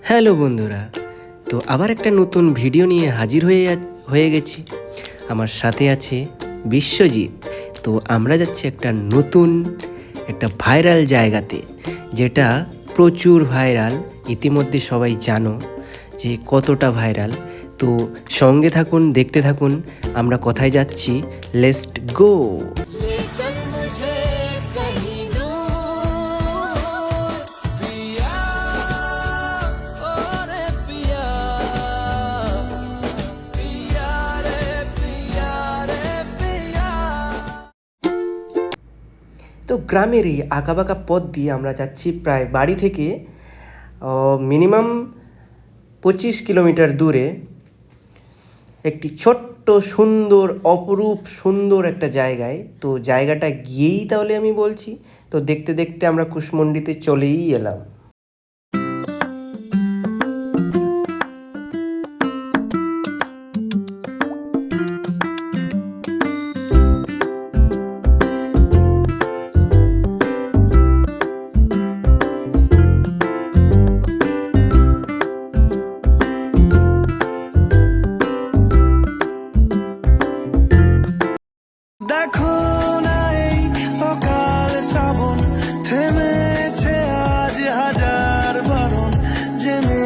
Hello বন্ধুরা, তো আবার একটা নতুন ভিডিও নিয়ে হাজির হয়ে গেছি। আমার সাথে আছে বিশ্বজিৎ। তো আমরা যাচ্ছি একটা ভাইরাল জায়গাতে, যেটা প্রচুর ভাইরাল। ইতিমধ্যে সবাই জানো যে কতটা ভাইরাল। তো সঙ্গে থাকুন, দেখতে থাকুন আমরা কোথায় যাচ্ছি। Let's go. তো গ্রামের এই আঁকাবাঁকা পথ দিয়ে আমরা যাচ্ছি প্রায় বাড়ি থেকে মিনিমাম 25 কিলোমিটার দূরে একটি ছোট্ট সুন্দর অপরূপ সুন্দর একটা জায়গায়। তো জায়গাটা গিয়েই তাহলে আমি বলছি। তো দেখতে দেখতে আমরা কুশমন্ডিতে চলেই এলাম। দেখো না এই অকাল শ্রাবণ, থেমেছে আজ হাজার বারণ, জেনে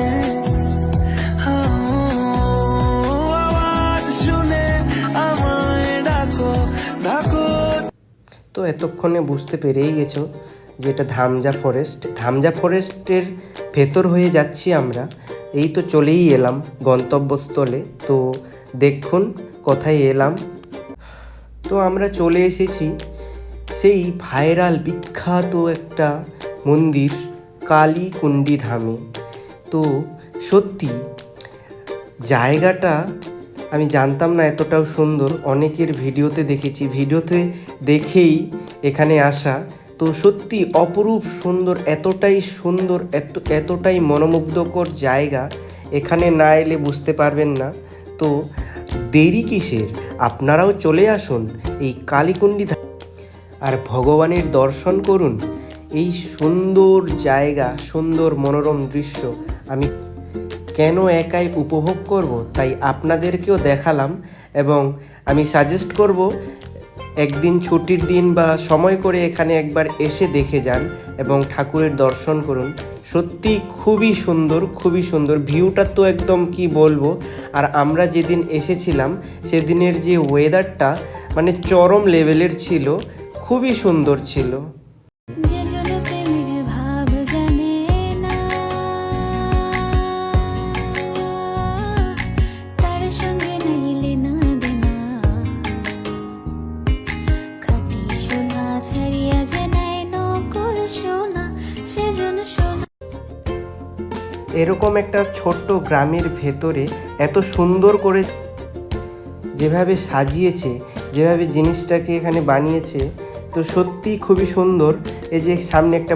আওয়াজ শুনে আমায় ডাকো ডাকো। তো এতক্ষণে বুঝতে পেরেই গেছো যে এটা ধামজা ফরেস্টের ভেতর হয়ে যাচ্ছি আমরা। এই তো চলেই এলাম গন্তব্যস্থলে। তো দেখুন কোথায় এলাম। তো আমরা চলে এসেছি সেই ভাইরাল বিখ্যাত একটা মন্দির কালীকুণ্ডী ধামে। তো সত্যি জায়গাটা আমি জানতাম না এতটাও সুন্দর। অনেকের ভিডিওতে দেখেছি, ভিডিওতে দেখেই এখানে আসা। তো সত্যি অপরূপ সুন্দর, এতটাই মনোমুগ্ধকর জায়গা। এখানে না এলে বুঝতে পারবেন না। তো দেরি কিসের, আপনারাও চলে আসুন এই কালীকুণ্ডী আর ভগবানের দর্শন করুন। এই সুন্দর জায়গা, সুন্দর মনোরম দৃশ্য আমি কেন একাই উপভোগ করব, তাই আপনাদেরকেও দেখালাম। এবং আমি সাজেস্ট করব একদিন ছুটির দিন বা সময় করে এখানে একবার এসে দেখে যান এবং ঠাকুরের দর্শন করুন। সত্যি খুবই সুন্দর ভিউটা তো একদম কি বলবো। আর আমরা যেদিন এসেছিলাম সেদিনের যে ওয়েদারটা মানে চরম লেভেলের ছিল, খুবই সুন্দর ছিল। এরকম একটা ছোট্ট গ্রামের ভেতরে এত সুন্দর করে যেভাবে সাজিয়েছে, যেভাবে জিনিসটাকে এখানে বানিয়েছে, তো সত্যিই খুবই সুন্দর। এই যে সামনে একটা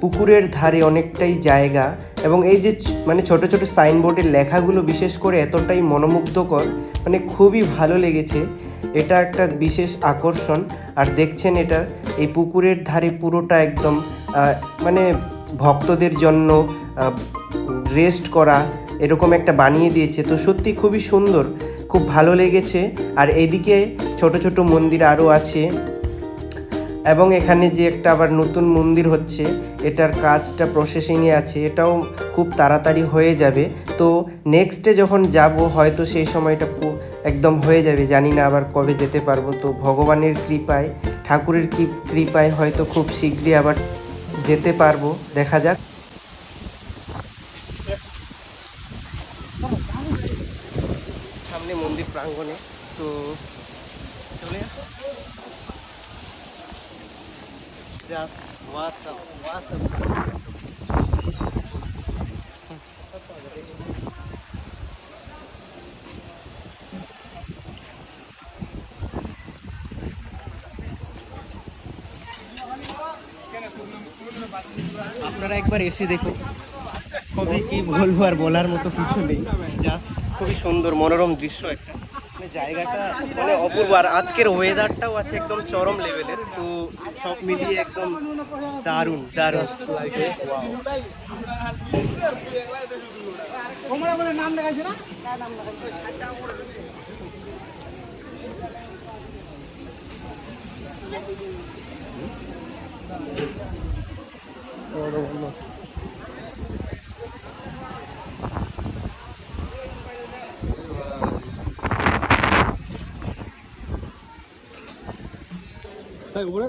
পুকুরের ধারে অনেকটাই জায়গা, এবং এই যে মানে ছোট ছোট সাইনবোর্ডের লেখাগুলো বিশেষ করে এতটাই মনোমুগ্ধকর, মানে খুবই ভালো লেগেছে। এটা একটা বিশেষ আকর্ষণ। আর দেখছেন এটা এই পুকুরের ধারে পুরোটা একদম মানে ভক্তদের জন্য রেস্ট করা এরকম একটা বানিয়ে দিয়েছে। তো সত্যি খুবই সুন্দর, খুব ভালো লেগেছে। আর এদিকে ছোট ছোট মন্দির আরও আছে, এবং এখানে যে একটা আবার নতুন মন্দির হচ্ছে, এটার কাজটা প্রসেসিংয়ে আছে, এটাও খুব তাড়াতাড়ি হয়ে যাবে। তো নেক্সটে যখন যাব হয়তো সেই সময়টা একদম হয়ে যাবে, জানি না আবার কবে যেতে পারবো। তো ভগবানের কৃপায়, ঠাকুরের কৃপায় হয়তো খুব শীঘ্রই আবার যেতে পারবো, দেখা যাক। সামনে মন্দির প্রাঙ্গণে, তো চলে আপনারা একবার এসে দেখুন। খুবই কি বলবো, আর বলার মতো কিছু নেই। জাস্ট খুবই সুন্দর মনোরম দৃশ্য একটা। জায়গাটা মানে অপূর্ব, আর আজকের ওয়েদারটাও আছে একদম চরম লেভেলের, তো সব মিলিয়ে একদম দারুণ দারুণ লাগে। উপরে